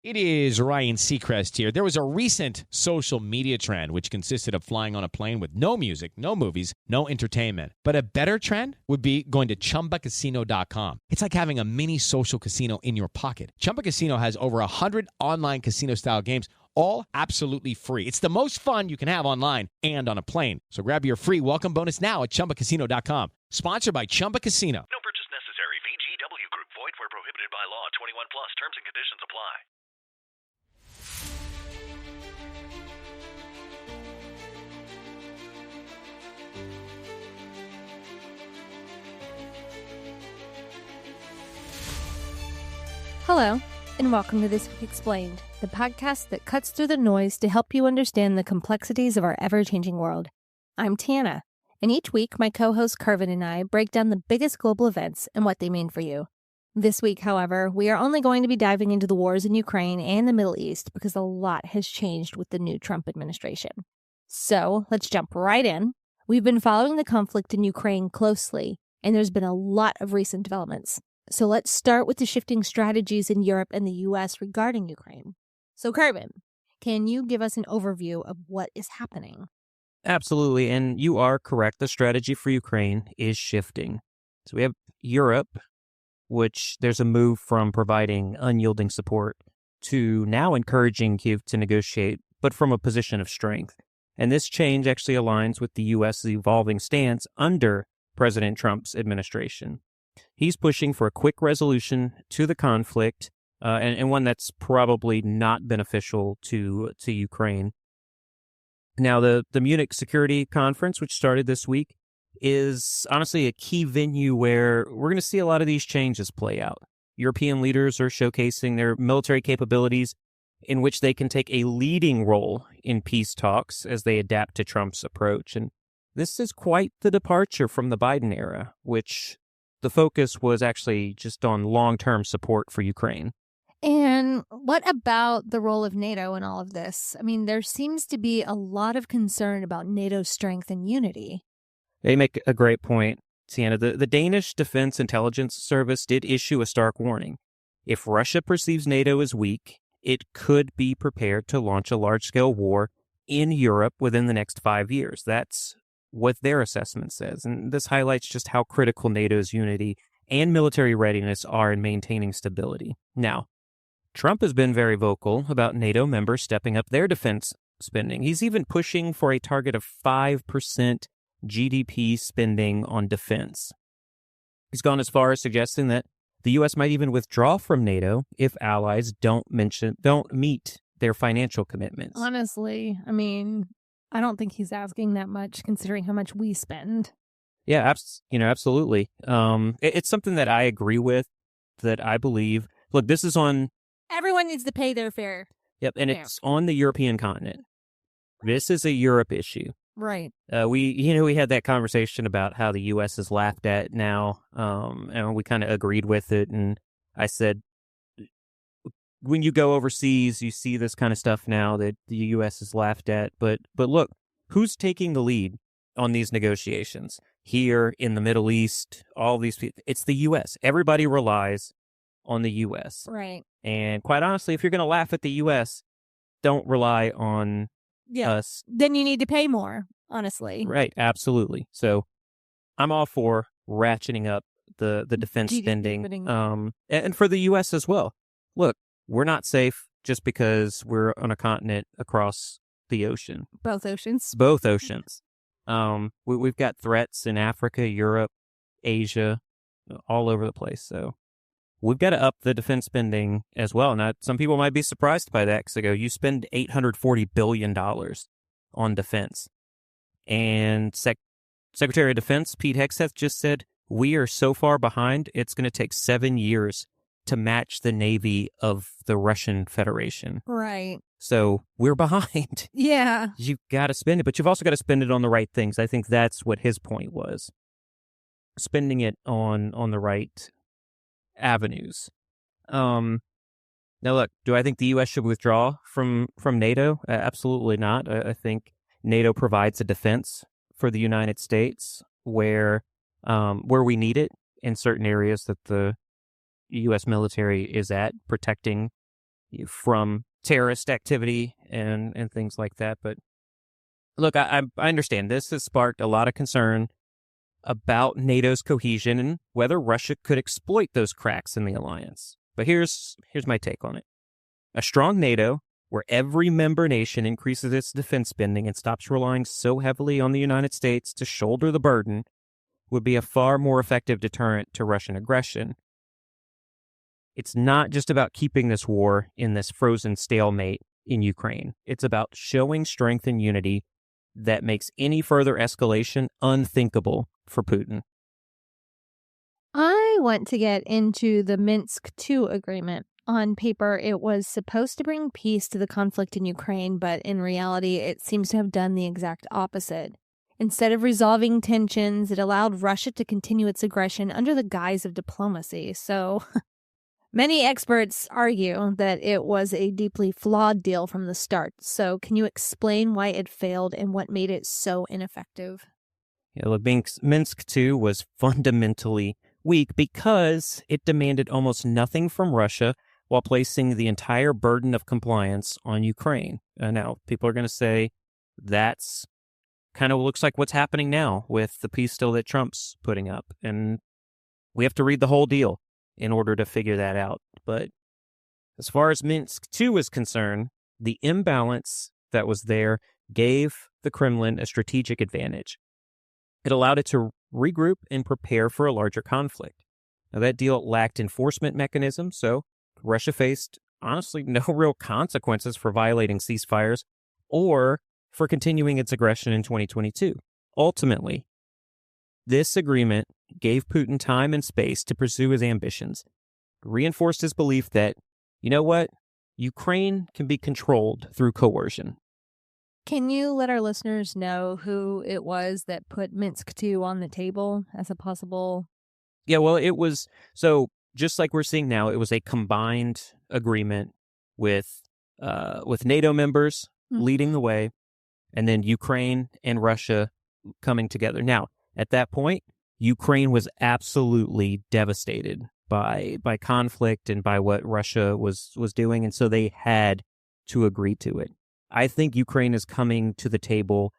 It is Ryan Seacrest here. There was a recent social media trend which consisted of flying on a plane with no music, no movies, no entertainment. But a better trend would be going to ChumbaCasino.com. It's like having a mini social casino in your pocket. Chumba Casino has over 100 online casino-style games, all absolutely free. It's the most fun you can have online and on a plane. So grab your free welcome bonus now at ChumbaCasino.com. Sponsored by Chumba Casino. No purchase necessary. VGW Group. Void where prohibited by law. 21 plus. Terms and conditions apply. Hello, and welcome to This Week Explained, the podcast that cuts through the noise to help you understand the complexities of our ever-changing world. I'm Tiana, and each week my co-host Carvin and I break down the biggest global events and what they mean for you. This week, however, we are only going to be diving into the wars in Ukraine and the Middle East because a lot has changed with the new Trump administration. So, let's jump right in. We've been following the conflict in Ukraine closely, and there's been a lot of recent developments. So let's start with the shifting strategies in Europe and the U.S. regarding Ukraine. So, Carvin, can you give us an overview of what is happening? Absolutely, and you are correct. The strategy for Ukraine is shifting. So we have Europe, which there's a move from providing unyielding support to now encouraging Kyiv to negotiate, but from a position of strength. And this change actually aligns with the U.S.'s evolving stance under President Trump's administration. He's pushing for a quick resolution to the conflict, and one that's probably not beneficial to Ukraine. Now, the Munich Security Conference, which started this week, is honestly a key venue where we're going to see a lot of these changes play out. European leaders are showcasing their military capabilities in which they can take a leading role in peace talks as they adapt to Trump's approach. And this is quite the departure from the Biden era, which the focus was actually just on long-term support for Ukraine. And what about the role of NATO in all of this? I mean, there seems to be a lot of concern about NATO's strength and unity. They make a great point, Sienna. The Danish Defense Intelligence Service did issue a stark warning. If Russia perceives NATO as weak, it could be prepared to launch a large-scale war in Europe within the next 5 years. That's what their assessment says. And this highlights just how critical NATO's unity and military readiness are in maintaining stability. Now, Trump has been very vocal about NATO members stepping up their defense spending. He's even pushing for a target of 5% GDP spending on defense. He's gone as far as suggesting that the U.S. might even withdraw from NATO if allies don't meet their financial commitments. Honestly, I mean, I don't think he's asking that much considering how much we spend. Yeah, absolutely. It's something that I agree with, that I believe. Look, this is on... Everyone needs to pay their fair. Yep, and it's on the European continent. This is a Europe issue. Right. We had that conversation about how the U.S. is laughed at now, and we kind of agreed with it. And I said, when you go overseas, you see this kind of stuff now that the U.S. is laughed at. But look, who's taking the lead on these negotiations? Here, in the Middle East, all these people, it's the U.S. Everybody relies on the U.S. Right. And quite honestly, if you're going to laugh at the U.S., don't rely on us. Then you need to pay more, honestly. Right, absolutely. So I'm all for ratcheting up the defense spending, and for the U.S. as well. Look, we're not safe just because we're on a continent across the ocean. Both oceans. Both oceans. We've got threats in Africa, Europe, Asia, all over the place. So we've got to up the defense spending as well. Now, some people might be surprised by that because they go, you spend $840 billion on defense. And Secretary of Defense Pete Hegseth just said, we are so far behind, it's going to take 7 years to match the Navy of the Russian Federation. Right. So we're behind. Yeah. You've got to spend it, but you've also got to spend it on the right things. I think that's what his point was. Spending it on the right avenues. Now, look, do I think the U.S. should withdraw from NATO? Absolutely not. I think NATO provides a defense for the United States where we need it in certain areas that the U.S. military is at, protecting from terrorist activity and things like that. But look, I understand this has sparked a lot of concern about NATO's cohesion and whether Russia could exploit those cracks in the alliance. But here's my take on it. A strong NATO, where every member nation increases its defense spending and stops relying so heavily on the United States to shoulder the burden, would be a far more effective deterrent to Russian aggression. It's not just about keeping this war in this frozen stalemate in Ukraine. It's about showing strength and unity that makes any further escalation unthinkable for Putin. I want to get into the Minsk II agreement. On paper, it was supposed to bring peace to the conflict in Ukraine, but in reality, it seems to have done the exact opposite. Instead of resolving tensions, it allowed Russia to continue its aggression under the guise of diplomacy. So many experts argue that it was a deeply flawed deal from the start. So can you explain why it failed and what made it so ineffective? Yeah, look, Minsk II was fundamentally weak because it demanded almost nothing from Russia while placing the entire burden of compliance on Ukraine. Now, people are going to say that's kind of looks like what's happening now with the peace deal that Trump's putting up. And we have to read the whole deal in order to figure that out. But as far as Minsk II is concerned, the imbalance that was there gave the Kremlin a strategic advantage. It allowed it to regroup and prepare for a larger conflict. Now, that deal lacked enforcement mechanisms, so Russia faced, honestly, no real consequences for violating ceasefires or for continuing its aggression in 2022. Ultimately, this agreement gave Putin time and space to pursue his ambitions, reinforced his belief that, you know what, Ukraine can be controlled through coercion. Can you let our listeners know who it was that put Minsk II on the table as a possible... Yeah, well, it was, so just like we're seeing now, it was a combined agreement with NATO members leading the way, and then Ukraine and Russia coming together. Now, at that point, Ukraine was absolutely devastated by conflict and by what Russia was doing, and so they had to agree to it. I think Ukraine is coming to the table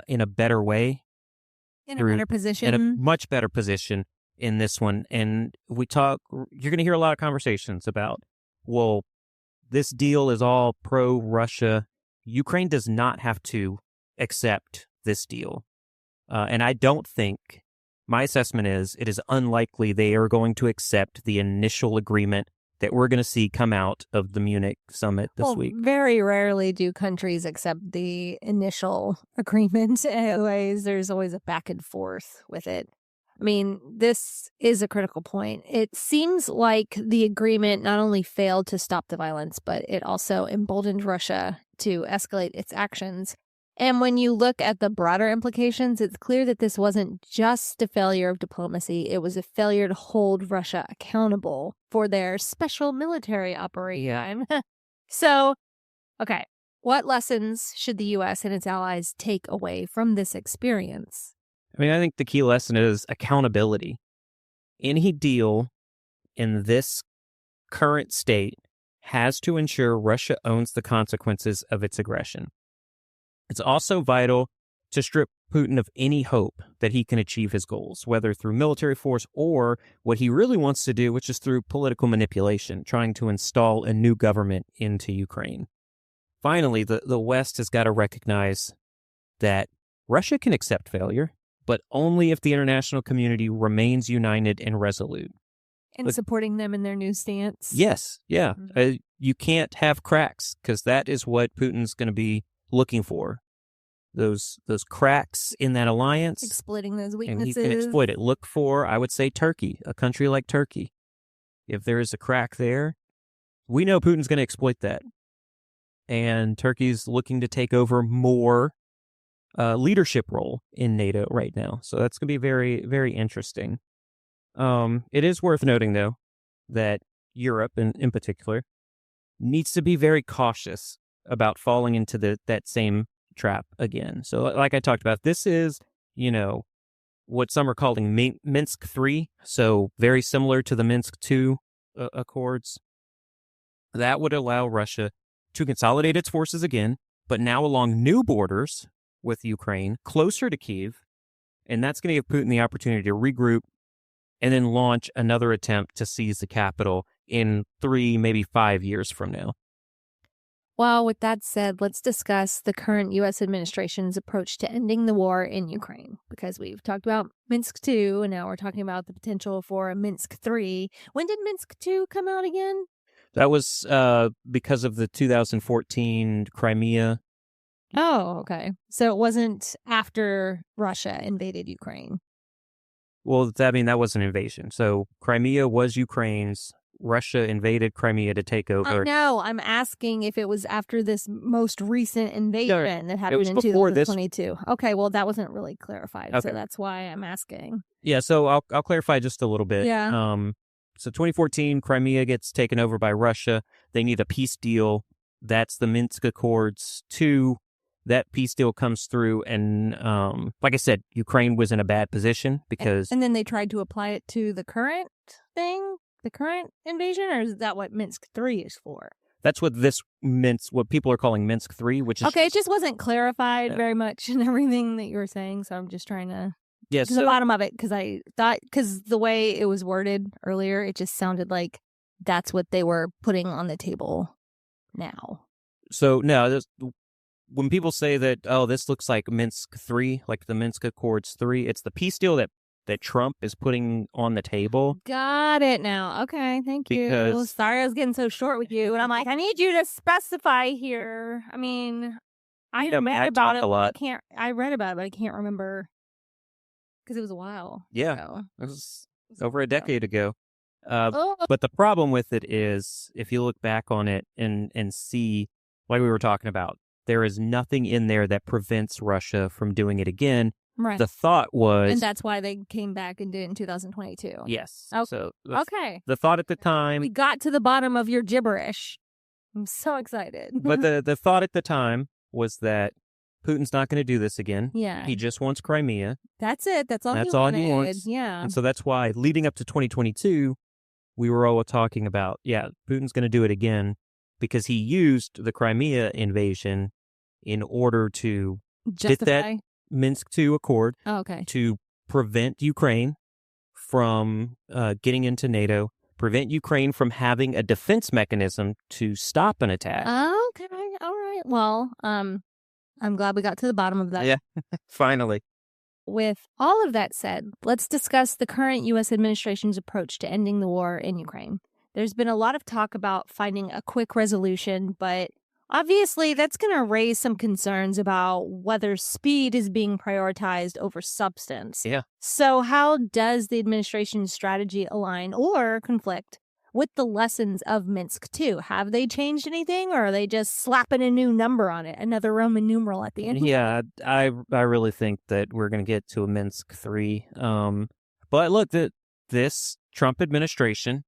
in a better way. In a better position. In a much better position in this one. And you're going to hear a lot of conversations about, well, this deal is all pro-Russia. Ukraine does not have to accept this deal. And I don't think, my assessment is, it is unlikely they are going to accept the initial agreement that we're going to see come out of the Munich summit this week. Very rarely do countries accept the initial agreement. Anyways, there's always a back and forth with it. I mean, this is a critical point. It seems like the agreement not only failed to stop the violence, but it also emboldened Russia to escalate its actions. And when you look at the broader implications, it's clear that this wasn't just a failure of diplomacy. It was a failure to hold Russia accountable for their special military operation. So, okay, what lessons should the U.S. and its allies take away from this experience? I mean, I think the key lesson is accountability. Any deal in this current state has to ensure Russia owns the consequences of its aggression. It's also vital to strip Putin of any hope that he can achieve his goals, whether through military force or what he really wants to do, which is through political manipulation, trying to install a new government into Ukraine. Finally, the West has got to recognize that Russia can accept failure, but only if the international community remains united and resolute. And supporting them in their new stance? Yes, yeah. Mm-hmm. You can't have cracks, because that is what Putin's going to be looking for. Those cracks in that alliance. Exploiting those weaknesses. And he can exploit it. Look for, I would say, Turkey, a country like Turkey. If there is a crack there, we know Putin's going to exploit that. And Turkey's looking to take over more leadership role in NATO right now. So that's going to be very, very interesting. It is worth noting, though, that Europe, in particular, needs to be very cautious about falling into that same trap again. So like I talked about, this is, what some are calling Minsk III, so very similar to the Minsk II accords. That would allow Russia to consolidate its forces again, but now along new borders with Ukraine, closer to Kyiv, and that's going to give Putin the opportunity to regroup and then launch another attempt to seize the capital in 3, maybe 5 years from now. Well, with that said, let's discuss the current U.S. administration's approach to ending the war in Ukraine, because we've talked about Minsk 2, and now we're talking about the potential for a Minsk 3. When did Minsk 2 come out again? That was because of the 2014 Crimea. Oh, okay. So it wasn't after Russia invaded Ukraine. Well, that was an invasion. So Crimea was Ukraine's. Russia invaded Crimea to take over. No, I'm asking if it was after this most recent invasion that happened in before 2022. Okay, well, that wasn't really clarified, Okay. so that's why I'm asking. Yeah, so I'll clarify just a little bit. Yeah. So 2014, Crimea gets taken over by Russia. They need a peace deal. That's the Minsk Accords 2. That peace deal comes through, and like I said, Ukraine was in a bad position because... And then they tried to apply it to the current thing? The current invasion, or is that what Minsk 3 is for? That's what what people are calling Minsk 3, which is... Okay, it just wasn't clarified very much in everything that you were saying, so I'm just trying to get to the bottom of it, because the way it was worded earlier, it just sounded like that's what they were putting on the table now. So, no, when people say that, oh, this looks like Minsk 3, like the Minsk Accords 3, it's the peace deal that Trump is putting on the table. Got it now. Okay, thank you. Sorry I was getting so short with you. And I'm like, I need you to specify here. I mean, I read about it. I read about it, but I can't remember because it was a while ago. It was over a decade ago. But the problem with it is, if you look back on it and see, like we were talking about, there is nothing in there that prevents Russia from doing it again. Right. The thought was... And that's why they came back and did it in 2022. Yes. Okay. So Okay. The thought at the time... We got to the bottom of your gibberish. I'm so excited. But the thought at the time was that Putin's not going to do this again. Yeah. He just wants Crimea. That's it. That's all he wants. Yeah. And so that's why, leading up to 2022, we were all talking about, Putin's going to do it again because he used the Crimea invasion in order to get that Minsk 2 Accord to prevent Ukraine from getting into NATO, prevent Ukraine from having a defense mechanism to stop an attack. Okay. All right. Well, I'm glad we got to the bottom of that. Yeah, finally. With all of that said, let's discuss the current U.S. administration's approach to ending the war in Ukraine. There's been a lot of talk about finding a quick resolution, but obviously that's going to raise some concerns about whether speed is being prioritized over substance. Yeah. So how does the administration's strategy align or conflict with the lessons of Minsk 2? Have they changed anything, or are they just slapping a new number on it, another Roman numeral at the end? Yeah, I really think that we're going to get to a Minsk 3. But look, this Trump administration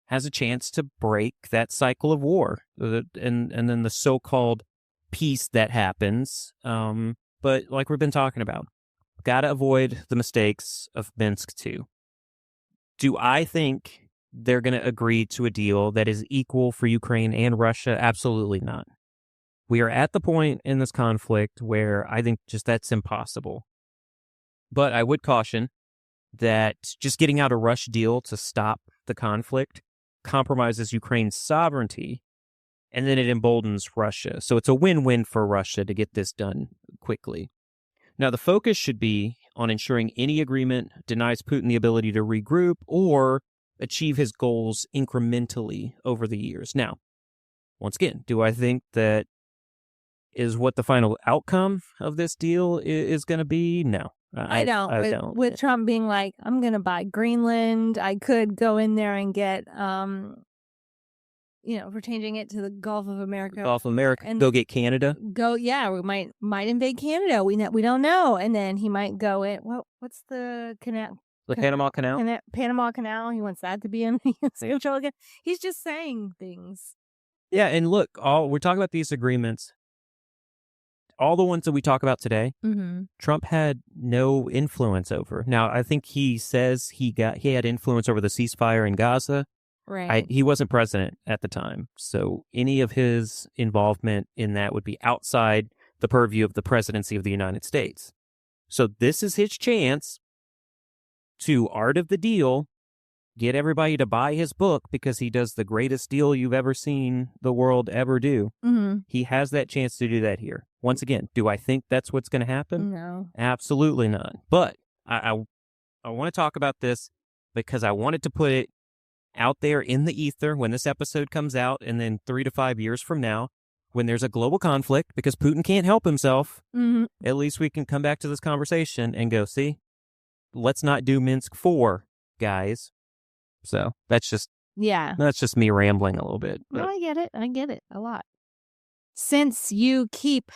has a chance to break that cycle of war and then the so-called peace that happens. But like we've been talking about, got to avoid the mistakes of Minsk 2. Do I think they're going to agree to a deal that is equal for Ukraine and Russia? Absolutely not. We are at the point in this conflict where I think just that's impossible. But I would caution that just getting out a rush deal to stop the conflict compromises Ukraine's sovereignty, and then it emboldens Russia. So it's a win-win for Russia to get this done quickly. Now, the focus should be on ensuring any agreement denies Putin the ability to regroup or achieve his goals incrementally over the years. Now, once again, do I think that is what the final outcome of this deal is going to be? No. I don't. With Trump being like, I'm going to buy Greenland. I could go in there and get, we're changing it to the Gulf of America. And go get Canada. We might invade Canada. We don't know. And then he might go in, what's the canal? The Panama Canal? Panama Canal. He wants that to be in the control again. He's just saying things. Yeah, and look, we're talking about these agreements. All the ones that we talk about today, Trump had no influence over. Now, I think he says he had influence over the ceasefire in Gaza. Right. He wasn't president at the time, so any of his involvement in that would be outside the purview of the presidency of the United States. So this is his chance to art of the deal, get everybody to buy his book because he does the greatest deal you've ever seen the world ever do. Mm-hmm. He has that chance to do that here. Once again, do I think that's what's going to happen? No. Absolutely not. But I want to talk about this because I wanted to put it out there in the ether when this episode comes out, and then 3 to 5 years from now, when there's a global conflict, because Putin can't help himself, at least we can come back to this conversation and go, see, let's not do Minsk 4, guys. So that's just me rambling a little bit. But. No, I get it a lot. Since you keep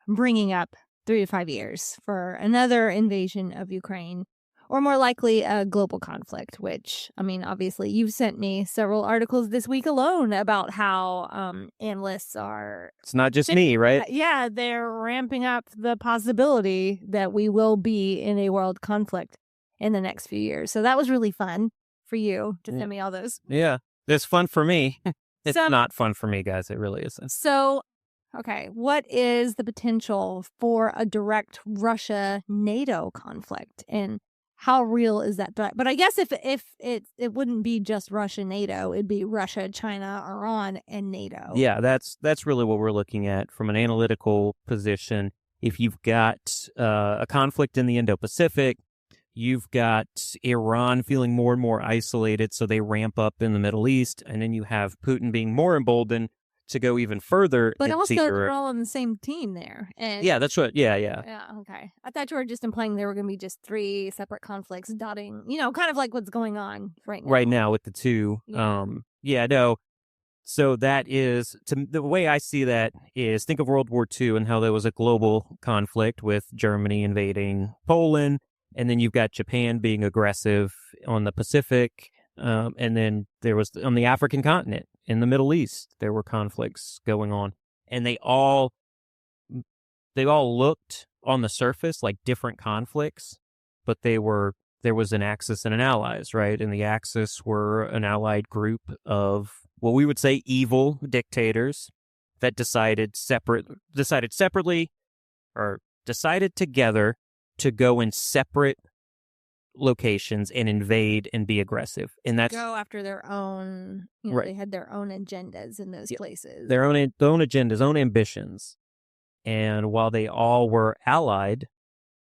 bringing up 3 to 5 years for another invasion of Ukraine, or more likely a global conflict, which, I mean, obviously you've sent me several articles this week alone about how analysts are... It's not just me, right? Yeah, they're ramping up the possibility that we will be in a world conflict in the next few years. So that was really fun for you to send me all those. Yeah, it's fun for me. It's not fun for me, guys. It really isn't. So, okay, what is the potential for a direct Russia-NATO conflict, and how real is that threat? But I guess if it wouldn't be just Russia-NATO, it'd be Russia, China, Iran, and NATO. Yeah, that's really what we're looking at from an analytical position. If you've got a conflict in the Indo-Pacific, you've got Iran feeling more and more isolated, so they ramp up in the Middle East, and then you have Putin being more emboldened to go even further. But also, they're all on the same team there. And yeah, that's what. Yeah. Yeah. Okay. I thought you were just implying there were going to be just 3 separate conflicts dotting, kind of like what's going on right now. Right now with the two. Yeah. No. So that is, the way I see that is, think of World War II and how there was a global conflict with Germany invading Poland, and then you've got Japan being aggressive on the Pacific, and then there was on the African continent, in the Middle East, there were conflicts going on, and they all looked on the surface like different conflicts, but there was an Axis and an Allies, right? And the Axis were an allied group of what we would say evil dictators that decided separately or decided together to go in separate locations and invade and be aggressive, and that's go after their own. Right. They had their own agendas in those places, their own agendas, own ambitions, and while they all were allied,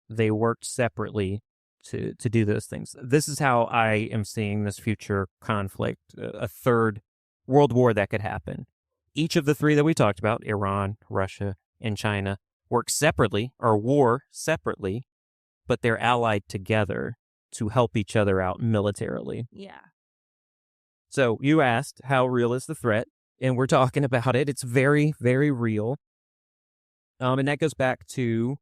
they worked separately to do those things. This is how I am seeing this future conflict, a third world war that could happen. Each of the 3 that we talked about, Iran, Russia, and China, work separately or war separately, but they're allied together to help each other out militarily. Yeah. So you asked, how real is the threat? And we're talking about it. It's very, very real. And that goes back to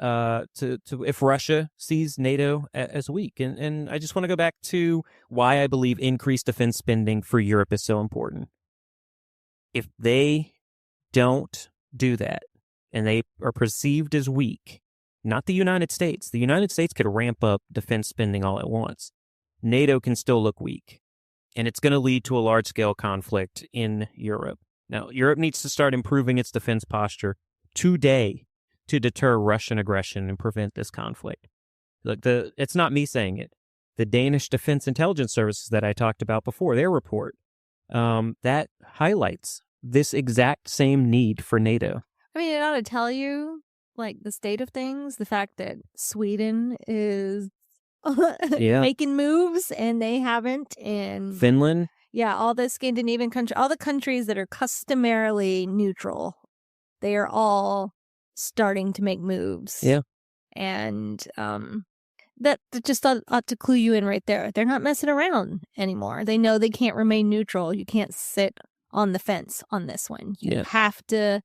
if Russia sees NATO as weak. And I just want to go back to why I believe increased defense spending for Europe is so important. If they don't do that and they are perceived as weak, not the United States. The United States could ramp up defense spending all at once. NATO can still look weak, and it's going to lead to a large-scale conflict in Europe. Now, Europe needs to start improving its defense posture today to deter Russian aggression and prevent this conflict. Look, it's not me saying it. The Danish Defense Intelligence Services that I talked about before, their report, that highlights this exact same need for NATO. I mean, it ought to tell you, like, the state of things, the fact that Sweden is making moves and they haven't, and Finland. Yeah, all the Scandinavian countries, all the countries that are customarily neutral, they are all starting to make moves. Yeah. And that just ought to clue you in right there. They're not messing around anymore. They know they can't remain neutral. You can't sit on the fence on this one. You have to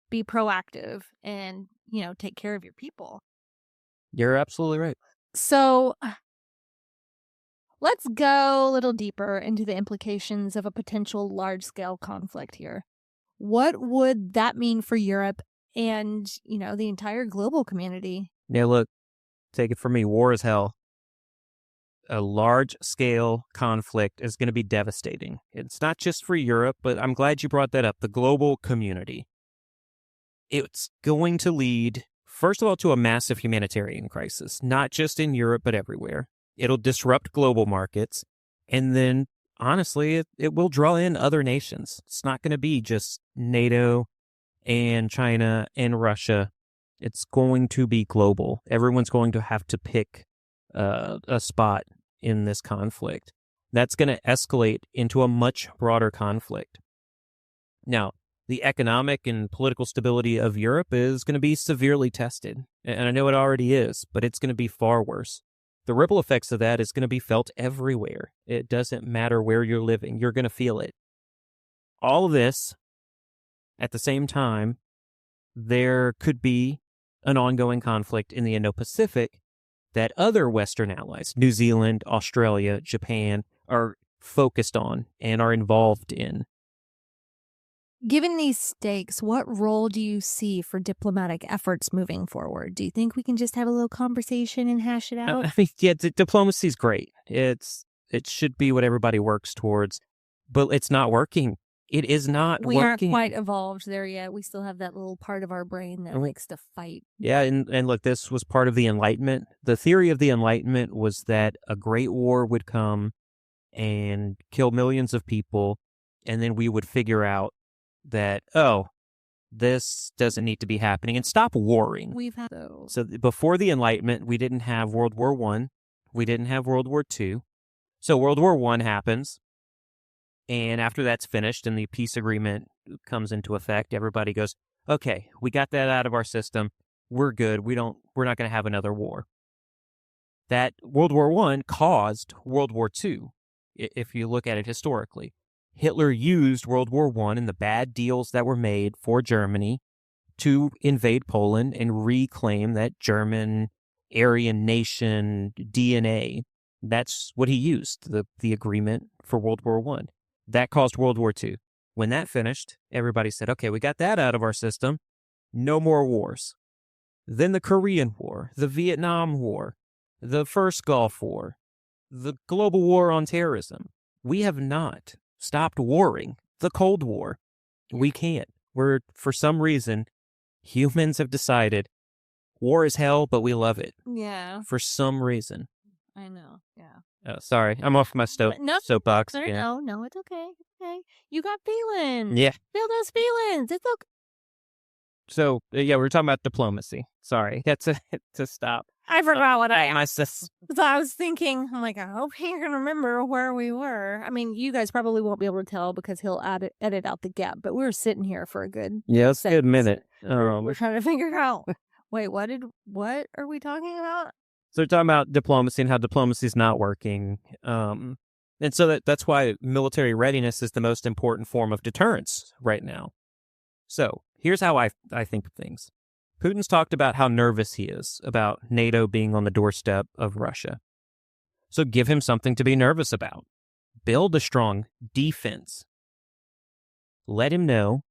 be proactive and, take care of your people. You're absolutely right. So let's go a little deeper into the implications of a potential large-scale conflict here. What would that mean for Europe and, the entire global community? Yeah, look, take it from me. War is hell. a large-scale conflict is going to be devastating. It's not just for Europe, but I'm glad you brought that up, the global community. It's going to lead, first of all, to a massive humanitarian crisis, not just in Europe, but everywhere. It'll disrupt global markets, and then, honestly, it will draw in other nations. It's not going to be just NATO and China and Russia. It's going to be global. Everyone's going to have to pick a spot in this conflict. That's going to escalate into a much broader conflict. Now, the economic and political stability of Europe is going to be severely tested. And I know it already is, but it's going to be far worse. The ripple effects of that is going to be felt everywhere. It doesn't matter where you're living. You're going to feel it. All of this, at the same time, there could be an ongoing conflict in the Indo-Pacific that other Western allies, New Zealand, Australia, Japan, are focused on and are involved in. Given these stakes, what role do you see for diplomatic efforts moving forward? Do you think we can just have a little conversation and hash it out? I mean, yeah, diplomacy is great. It should be what everybody works towards, but it's not working. It is not working. We aren't quite evolved there yet. We still have that little part of our brain that likes to fight. Yeah, and look, this was part of the Enlightenment. The theory of the Enlightenment was that a great war would come and kill millions of people, and then we would figure out that, oh, this doesn't need to be happening, and stop warring. We've had those. So before the Enlightenment, we didn't have World War I. We didn't have World War II. So World War I happens. And after that's finished and the peace agreement comes into effect, everybody goes, okay, we got that out of our system. We're good. We're not going to have another war. That World War I caused World War II, if you look at it historically. Hitler used World War I and the bad deals that were made for Germany to invade Poland and reclaim that German Aryan nation DNA. That's what he used, the agreement for World War I. That caused World War II. When that finished, everybody said, okay, we got that out of our system. No more wars. Then the Korean War, the Vietnam War, the first Gulf War, the global war on terrorism. We have not stopped warring. The Cold War. We can't. For some reason, humans have decided war is hell, but we love it. Yeah. For some reason. I know. Yeah. Oh, sorry. I'm off my soapbox. Yeah. No, it's okay. It's okay. You got feelings. Yeah. Feel those feelings. It's okay. So, yeah, we were talking about diplomacy. Sorry. That's to stop. I forgot what I asked. So I was thinking, I'm like, I hope he can remember where we were. I mean, you guys probably won't be able to tell because he'll edit out the gap, but we were sitting here for a good it's a good minute. We're trying to figure out, wait, what are we talking about? So we're talking about diplomacy and how diplomacy is not working. And so that's why military readiness is the most important form of deterrence right now. So here's how I think of things. Putin's talked about how nervous he is about NATO being on the doorstep of Russia. So give him something to be nervous about. Build a strong defense. Let him know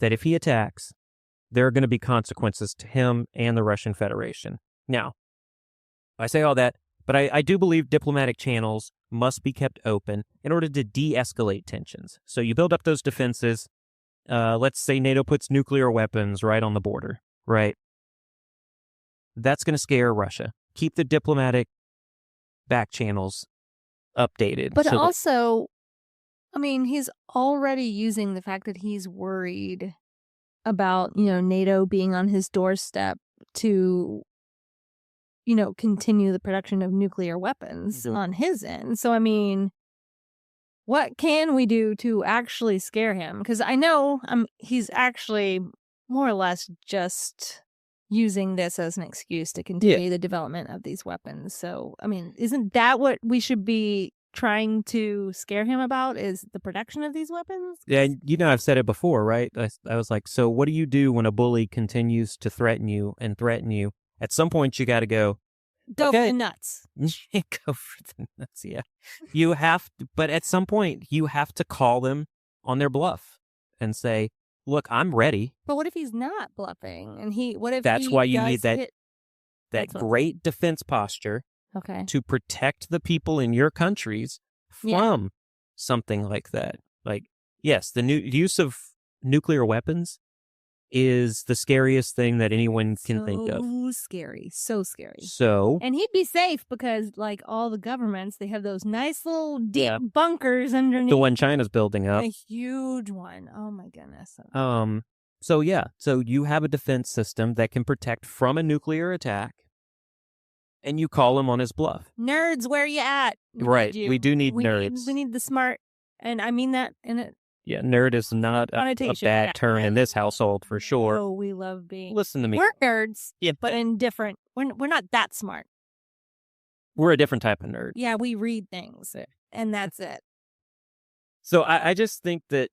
that if he attacks, there are going to be consequences to him and the Russian Federation. Now, I say all that, but I do believe diplomatic channels must be kept open in order to de-escalate tensions. So you build up those defenses. Let's say NATO puts nuclear weapons right on the border, right? That's going to scare Russia. Keep the diplomatic back channels updated. But also, I mean, he's already using the fact that he's worried about, NATO being on his doorstep to, continue the production of nuclear weapons on his end. So, I mean, what can we do to actually scare him? Because I know he's actually more or less just using this as an excuse to continue the development of these weapons. So, I mean, isn't that what we should be trying to scare him about, is the production of these weapons? Yeah, I've said it before, right? I was like, so what do you do when a bully continues to threaten you? At some point, you got to go, Go for the nuts. Go for the nuts, yeah. You have to, but at some point, you have to call them on their bluff and say, look, I'm ready. But what if he's not bluffing? And what if That's why you need that great defense posture to protect the people in your countries from something like that. Like, yes, the use of nuclear weapons is the scariest thing that anyone can think of. So scary. So, and he'd be safe because, like all the governments, they have those nice little deep bunkers underneath. The one China's building up. A huge one. Oh my goodness. So you have a defense system that can protect from a nuclear attack, and you call him on his bluff. Nerds, where you at? We do need nerds. We need the smart, and I mean that in it. Yeah, nerd is not a bad term in this household for sure. Oh, we love being. Listen to me. We're nerds, but in different. We're not that smart. We're a different type of nerd. Yeah, we read things, and that's it. So I just think that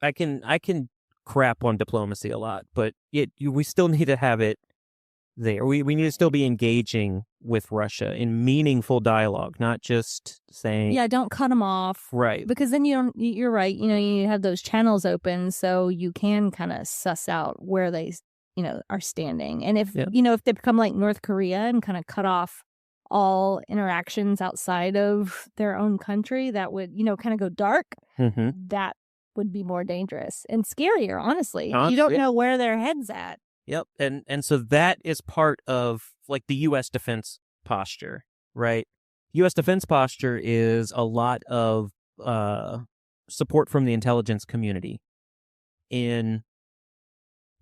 I can crap on diplomacy a lot, but we still need to have it there. We need to still be engaging with Russia in meaningful dialogue, not just saying... Yeah, don't cut them off. Right. Because then you're right, you have those channels open so you can kind of suss out where they, are standing. And if, if they become like North Korea and kind of cut off all interactions outside of their own country, that would, kind of go dark. Mm-hmm. That would be more dangerous and scarier, honestly. You don't know where their head's at. Yep. And so that is part of like the U.S. defense posture, right? U.S. defense posture is a lot of support from the intelligence community in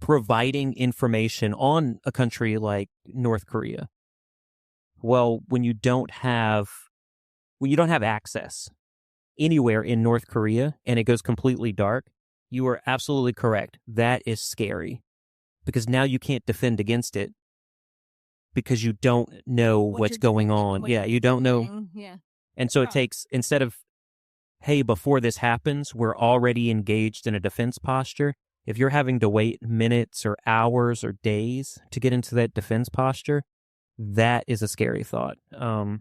providing information on a country like North Korea. Well, when you don't have access anywhere in North Korea and it goes completely dark, you are absolutely correct. That is scary. Because now you can't defend against it because you don't know what's going on. You don't know. Yeah. And so it takes, instead of, hey, before this happens, we're already engaged in a defense posture. If you're having to wait minutes or hours or days to get into that defense posture, that is a scary thought. So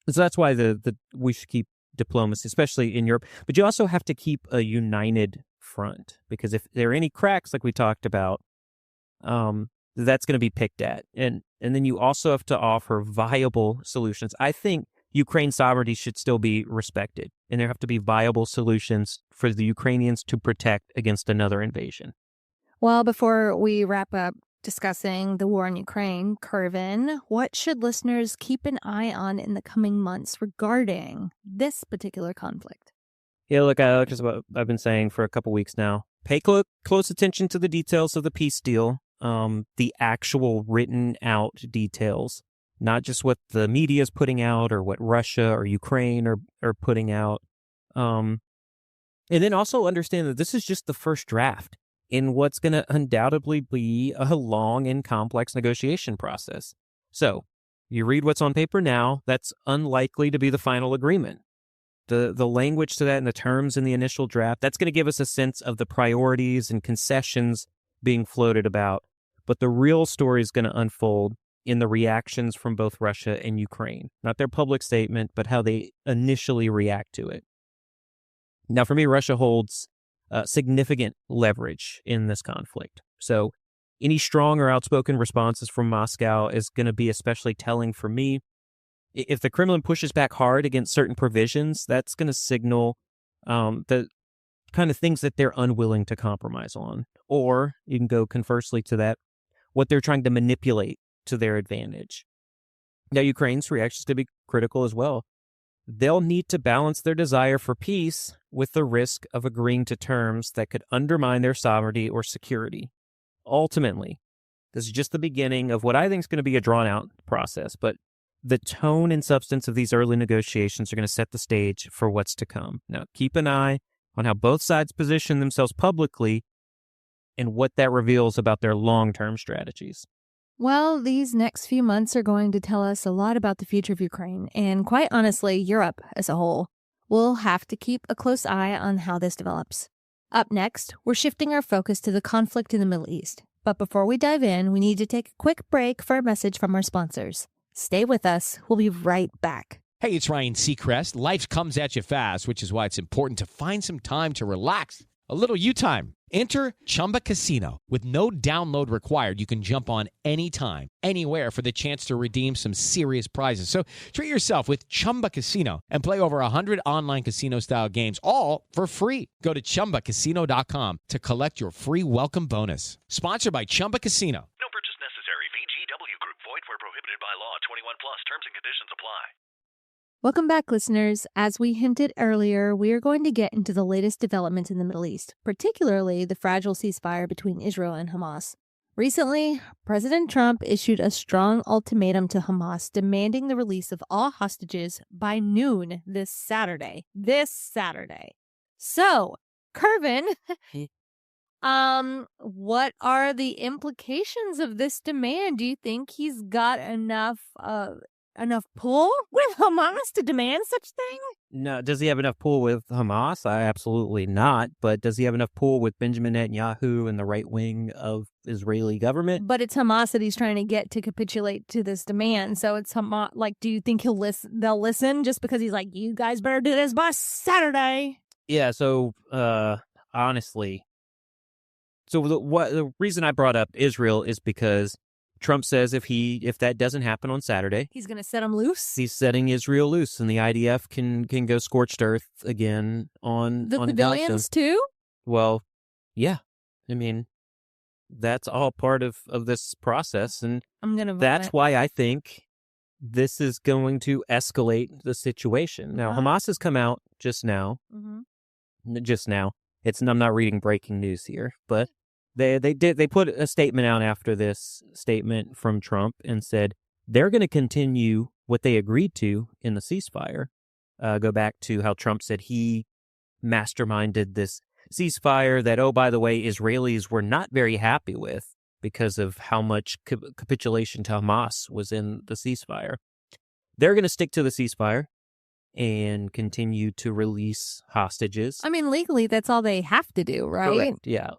that's why we should keep diplomacy, especially in Europe. But you also have to keep a united front, because if there are any cracks, like we talked about, that's going to be picked at. And then you also have to offer viable solutions. I think Ukraine's sovereignty should still be respected, and there have to be viable solutions for the Ukrainians to protect against another invasion. Well, before we wrap up discussing the war in Ukraine, Kervin, what should listeners keep an eye on in the coming months regarding this particular conflict? Yeah, look, Alex, is what I've been saying for a couple weeks now. Pay close attention to the details of the peace deal. The actual written out details, not just what the media is putting out or what Russia or Ukraine are putting out. And then also understand that this is just the first draft in what's going to undoubtedly be a long and complex negotiation process. So you read what's on paper now, that's unlikely to be the final agreement. The language to that and the terms in the initial draft, that's going to give us a sense of the priorities and concessions being floated about. But the real story is going to unfold in the reactions from both Russia and Ukraine. Not their public statement, but how they initially react to it. Now, for me, Russia holds significant leverage in this conflict. So any strong or outspoken responses from Moscow is going to be especially telling for me. If the Kremlin pushes back hard against certain provisions, that's going to signal the kind of things that they're unwilling to compromise on. Or you can go conversely to that, what they're trying to manipulate to their advantage. Now, Ukraine's reaction is going to be critical as well. They'll need to balance their desire for peace with the risk of agreeing to terms that could undermine their sovereignty or security. Ultimately, this is just the beginning of what I think is going to be a drawn-out process, but the tone and substance of these early negotiations are going to set the stage for what's to come. Now, keep an eye on how both sides position themselves publicly and what that reveals about their long-term strategies. Well, these next few months are going to tell us a lot about the future of Ukraine, and quite honestly, Europe as a whole. We'll have to keep a close eye on how this develops. Up next, we're shifting our focus to the conflict in the Middle East. But before we dive in, we need to take a quick break for a message from our sponsors. Stay with us. We'll be right back. Hey, it's Ryan Seacrest. Life comes at you fast, which is why it's important to find some time to relax. A little you time. Enter Chumba Casino. With no download required, you can jump on anytime, anywhere for the chance to redeem some serious prizes. So treat yourself with Chumba Casino and play over 100 online casino-style games, all for free. Go to ChumbaCasino.com to collect your free welcome bonus. Sponsored by Chumba Casino. No purchase necessary. VGW Group. Void where prohibited by law. 21 plus. Terms and conditions apply. Welcome back, listeners. As we hinted earlier, we are going to get into the latest developments in the Middle East, particularly the fragile ceasefire between Israel and Hamas. Recently, President Trump issued a strong ultimatum to Hamas demanding the release of all hostages by noon this Saturday. So, Kervin, what are the implications of this demand? Do you think he's got enough pull with Hamas to demand such thing? No. Does he have enough pull with Hamas? Absolutely not. But does he have enough pull with Benjamin Netanyahu and the right wing of Israeli government? But it's Hamas that he's trying to get to capitulate to this demand. So it's Hamas. Like, do you think they'll listen just because he's like, you guys better do this by Saturday? Yeah. So, honestly, the reason I brought up Israel is because Trump says if that doesn't happen on Saturday, he's going to set them loose. He's setting Israel loose, and the IDF can go scorched earth again on the civilians too. Well, yeah, I mean that's all part of this process, and that's why I think this is going to escalate the situation. Now, Hamas has come out just now. I'm not reading breaking news here, but They put a statement out after this statement from Trump and said they're going to continue what they agreed to in the ceasefire. Go back to how Trump said he masterminded this ceasefire that, oh, by the way, Israelis were not very happy with because of how much capitulation to Hamas was in the ceasefire. They're going to stick to the ceasefire and continue to release hostages. I mean, legally, that's all they have to do, right? Correct, yeah.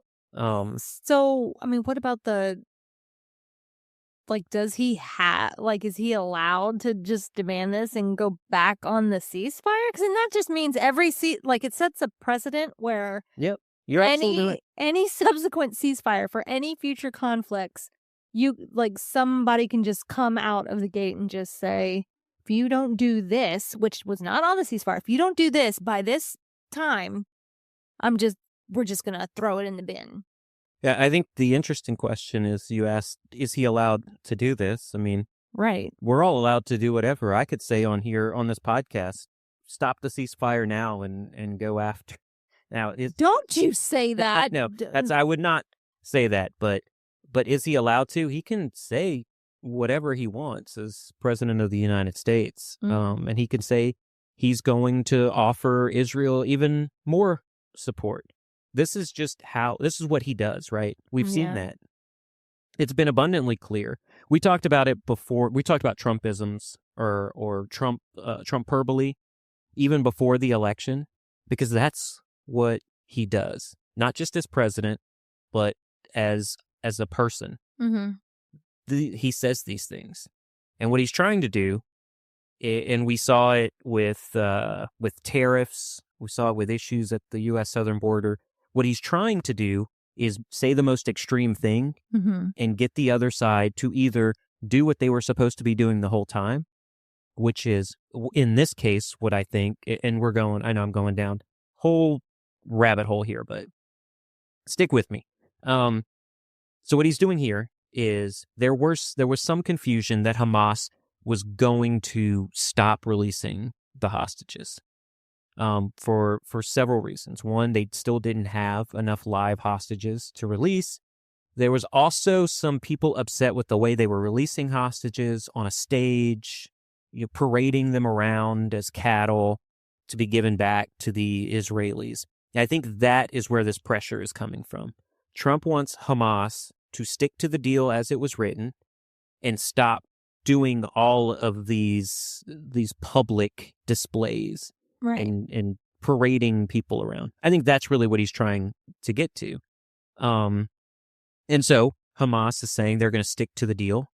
So, I mean, what about does he is he allowed to just demand this and go back on the ceasefire? Because then that just means it sets a precedent where yep, you're absolutely right. Any subsequent ceasefire for any future conflicts, somebody can just come out of the gate and just say, if you don't do this, which was not on the ceasefire, if you don't do this by this time, we're just going to throw it in the bin. Yeah, I think the interesting question is you asked, is he allowed to do this? I mean, right. We're all allowed to do whatever. I could say on this podcast, stop the ceasefire now and go after. Now, don't you say that. No, I would not say that, but is he allowed to? He can say whatever he wants as president of the United States. And he can say he's going to offer Israel even more support. This is what he does, right? We've seen that. It's been abundantly clear. We talked about it before. We talked about Trumpisms or Trump-hyperbole even before the election, because that's what he does, not just as president, but as a person. Mm-hmm. He says these things. And what he's trying to do, and we saw it with tariffs, we saw it with issues at the U.S. southern border. What he's trying to do is say the most extreme thing and get the other side to either do what they were supposed to be doing the whole time, which is, in this case, what I think, and I know I'm going down whole rabbit hole here, but stick with me. So what he's doing here is there was some confusion that Hamas was going to stop releasing the hostages. For several reasons. One, they still didn't have enough live hostages to release. There was also some people upset with the way they were releasing hostages on a stage, parading them around as cattle to be given back to the Israelis. And I think that is where this pressure is coming from. Trump wants Hamas to stick to the deal as it was written and stop doing all of these public displays. Right. And parading people around. I think that's really what he's trying to get to. And so Hamas is saying they're going to stick to the deal.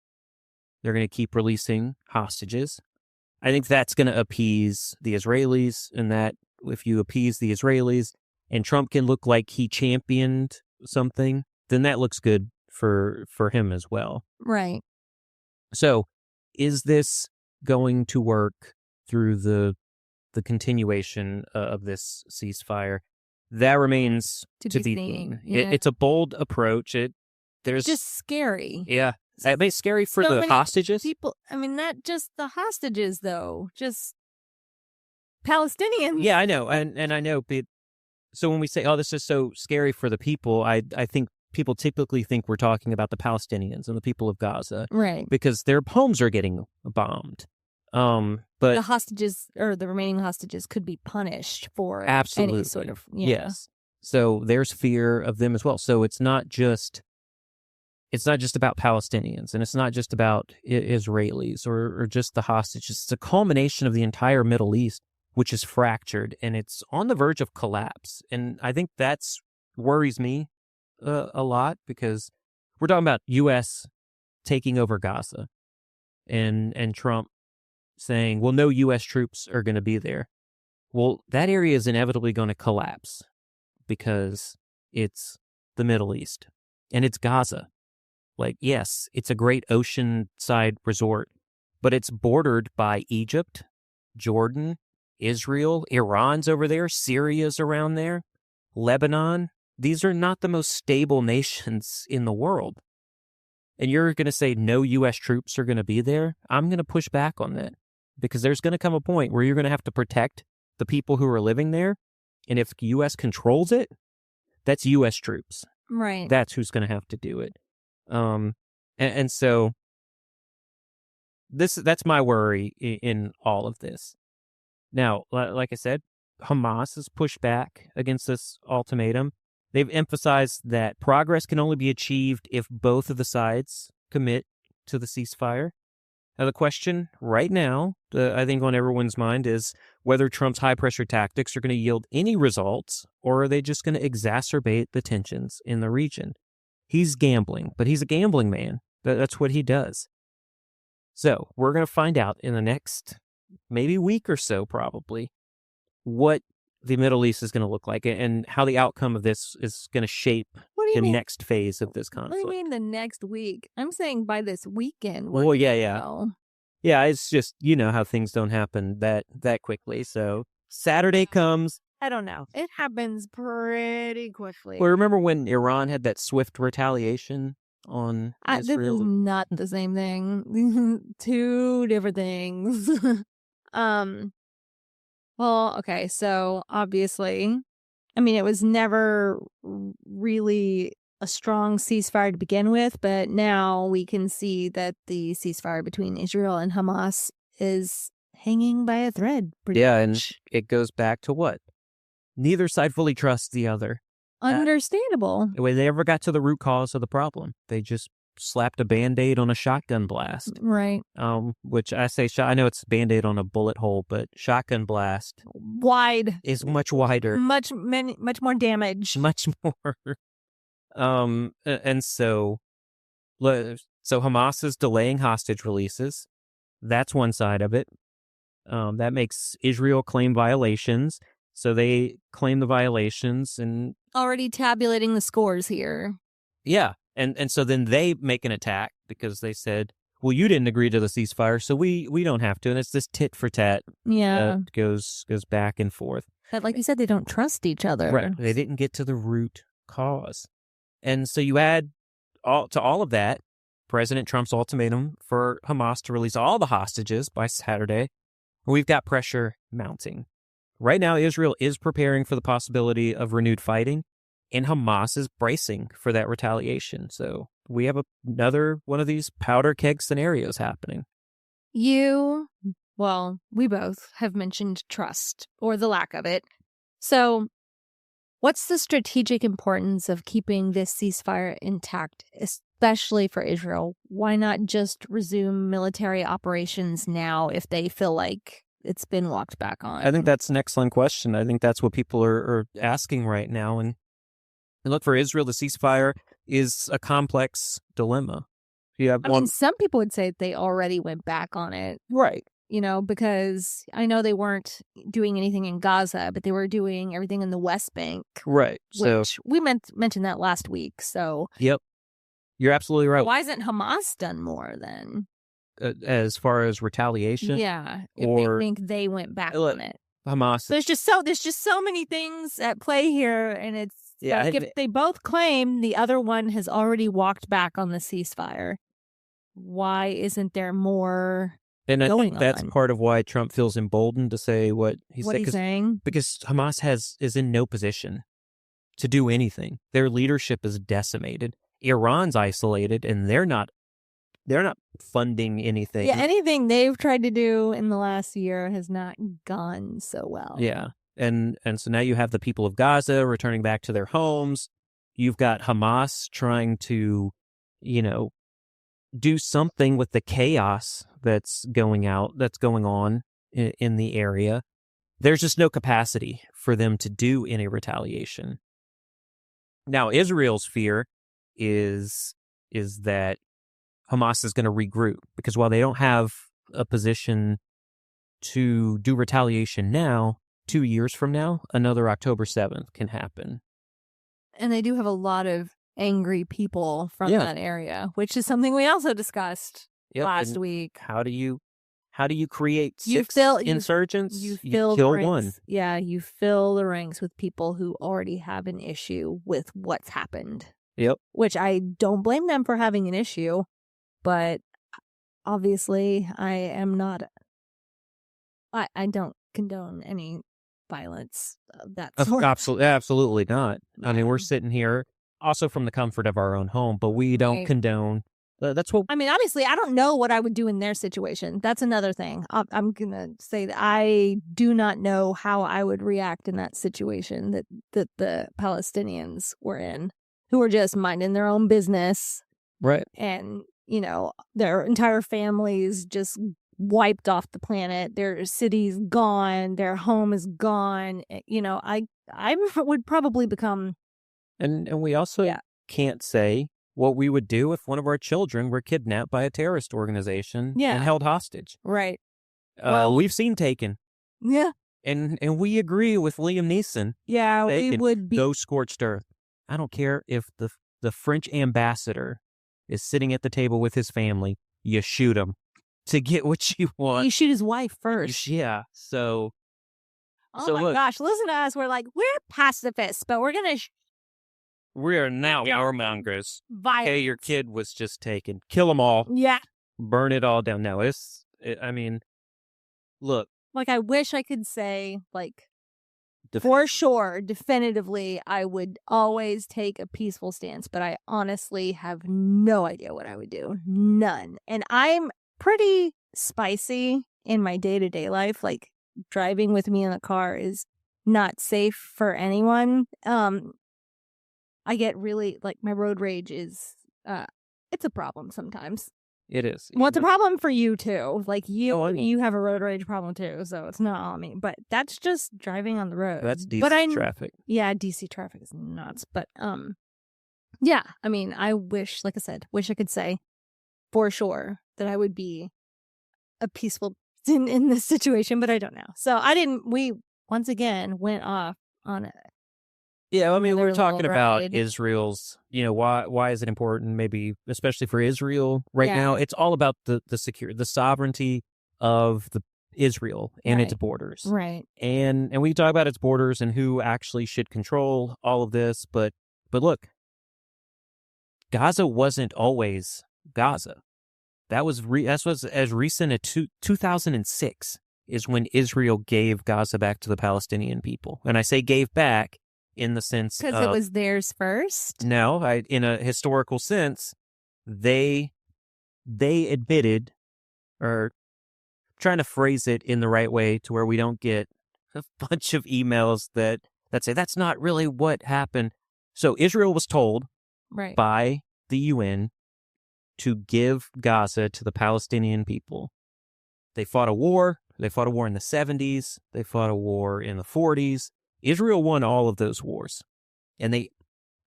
They're going to keep releasing hostages. I think that's going to appease the Israelis, and that if you appease the Israelis, and Trump can look like he championed something, then that looks good for him as well. Right. So is this going to work through the continuation of this ceasefire? That remains to be seen. Yeah. It's a bold approach. There's just scary. Yeah. I mean, it's scary for the hostages. People, I mean, not just the hostages, though. Just Palestinians. Yeah, I know. And I know. So when we say, oh, this is so scary for the people, I think people typically think we're talking about the Palestinians and the people of Gaza. Right. Because their homes are getting bombed. But the hostages, or the remaining hostages, could be punished for absolutely. Any sort of... Yeah. Yes. So there's fear of them as well. So it's not just about Palestinians, and it's not just about Israelis or just the hostages. It's a culmination of the entire Middle East, which is fractured, and it's on the verge of collapse. And I think that's worries me a lot, because we're talking about U.S. taking over Gaza and Trump saying, well, no U.S. troops are going to be there. Well, that area is inevitably going to collapse because it's the Middle East and it's Gaza. Like, yes, it's a great oceanside resort, but it's bordered by Egypt, Jordan, Israel, Iran's over there, Syria's around there, Lebanon. These are not the most stable nations in the world. And you're going to say no U.S. troops are going to be there? I'm going to push back on that, because there's going to come a point where you're going to have to protect the people who are living there. And if the U.S. controls it, that's U.S. troops. Right. That's who's going to have to do it. And so that's my worry in all of this. Now, like I said, Hamas has pushed back against this ultimatum. They've emphasized that progress can only be achieved if both of the sides commit to the ceasefire. Now, the question right now, I think on everyone's mind, is whether Trump's high-pressure tactics are going to yield any results, or are they just going to exacerbate the tensions in the region? He's gambling, but he's a gambling man. That's what he does. So we're going to find out in the next maybe week or so, probably, what the Middle East is going to look like and how the outcome of this is going to shape the next phase of this conflict. What do you mean the next week? I'm saying by this weekend. Well, yeah. Yeah, it's just, how things don't happen that quickly. So Saturday comes. I don't know. It happens pretty quickly. Well, remember when Iran had that swift retaliation on Israel? This is not the same thing. Two different things. Well, okay, so obviously, I mean, it was never really a strong ceasefire to begin with, but now we can see that the ceasefire between Israel and Hamas is hanging by a thread. Yeah, and it goes back to what? Neither side fully trusts the other. Understandable. They never got to the root cause of the problem. They just slapped a Band-Aid on a shotgun blast. Right. Which I say, I know it's Band-Aid on a bullet hole, but shotgun blast wide is much wider. Much more damage. Much more. And so Hamas is delaying hostage releases. That's one side of it. That makes Israel claim violations. So they claim the violations and already tabulating the scores here. Yeah. And so then they make an attack because they said, well, you didn't agree to the ceasefire, so we don't have to. And it's this tit for tat. Yeah. Goes back and forth. But like you said, they don't trust each other. Right. They didn't get to the root cause. And so you add to all of that, President Trump's ultimatum for Hamas to release all the hostages by Saturday. We've got pressure mounting. Right now, Israel is preparing for the possibility of renewed fighting, and Hamas is bracing for that retaliation. So we have another one of these powder keg scenarios happening. We both have mentioned trust, or the lack of it. So what's the strategic importance of keeping this ceasefire intact, especially for Israel? Why not just resume military operations now if they feel like it's been walked back on? I think that's an excellent question. I think that's what people are asking right now. And look, for Israel, the ceasefire is a complex dilemma. Some people would say they already went back on it. Right. because I know they weren't doing anything in Gaza, but they were doing everything in the West Bank. Right. So which we mentioned that last week. So yep, you're absolutely right. Why hasn't Hamas done more then? As far as retaliation, Yeah, or I think they went back on it. Hamas. There's just so many things at play here, and it's if they both claim the other one has already walked back on the ceasefire, why isn't there more? And I think that's on? part of why Trump feels emboldened to say what he's saying. Because Hamas is in no position to do anything. Their leadership is decimated. Iran's isolated, and they're not funding anything. Yeah, anything they've tried to do in the last year has not gone so well. Yeah. And so now you have the people of Gaza returning back to their homes. You've got Hamas trying to, do something with the chaos that's going on in the area. There's just no capacity for them to do any retaliation. Now, Israel's fear is that Hamas is going to regroup, because while they don't have a position to do retaliation now, 2 years from now, another October 7th can happen. And they do have a lot of angry people from that area, which is something we also discussed last week. How do you create insurgents? You kill one. Yeah, you fill the ranks with people who already have an issue with what's happened. Yep. Which I don't blame them for having an issue, but obviously I don't condone any violence of that sort. Absolutely not. I mean, we're sitting here also from the comfort of our own home, but we don't condone. That's what I mean. Obviously, I don't know what I would do in their situation. That's another thing. I'm gonna say that I do not know how I would react in that situation that the Palestinians were in, who were just minding their own business, right? And their entire families just wiped off the planet. Their city's gone. Their home is gone. I would probably become. And we also can't say what we would do if one of our children were kidnapped by a terrorist organization and held hostage. Right. We've seen Taken. Yeah. And we agree with Liam Neeson. Yeah, we would be. Go scorched earth. I don't care if the French ambassador is sitting at the table with his family. You shoot him to get what you want. You shoot his wife first. Yeah. So. Oh my gosh! Listen to us. We're pacifists, but we're gonna. We are now warmongers. Hey, your kid was just taken. Kill them all. Yeah. Burn it all down. No, I mean, look. I wish I could say, for sure, definitively, I would always take a peaceful stance, but I honestly have no idea what I would do. None. And I'm pretty spicy in my day-to-day life. Driving with me in the car is not safe for anyone. I get really, my road rage is, it's a problem sometimes. It is. Well, it's a problem for you, too. You have a road rage problem, too, so it's not on me. But that's just driving on the road. That's DC traffic. Yeah, DC traffic is nuts. But, yeah, I mean, I wish, like I said, I could say for sure that I would be a peaceful in this situation, but I don't know. So we, once again, went off on it. Yeah, I mean, we're talking about Israel's, why is it important, maybe especially for Israel right now? It's all about the sovereignty of Israel and its borders. Right. And we talk about its borders and who actually should control all of this, but look, Gaza wasn't always Gaza. That was as recent as 2006 is when Israel gave Gaza back to the Palestinian people. And I say gave back in the sense because it was theirs first. No, in a historical sense, they admitted, or trying to phrase it in the right way to where we don't get a bunch of emails that say that's not really what happened. So Israel was told by the UN to give Gaza to the Palestinian people. They fought a war. They fought a war in the 70s. They fought a war in the 40s. Israel won all of those wars, and they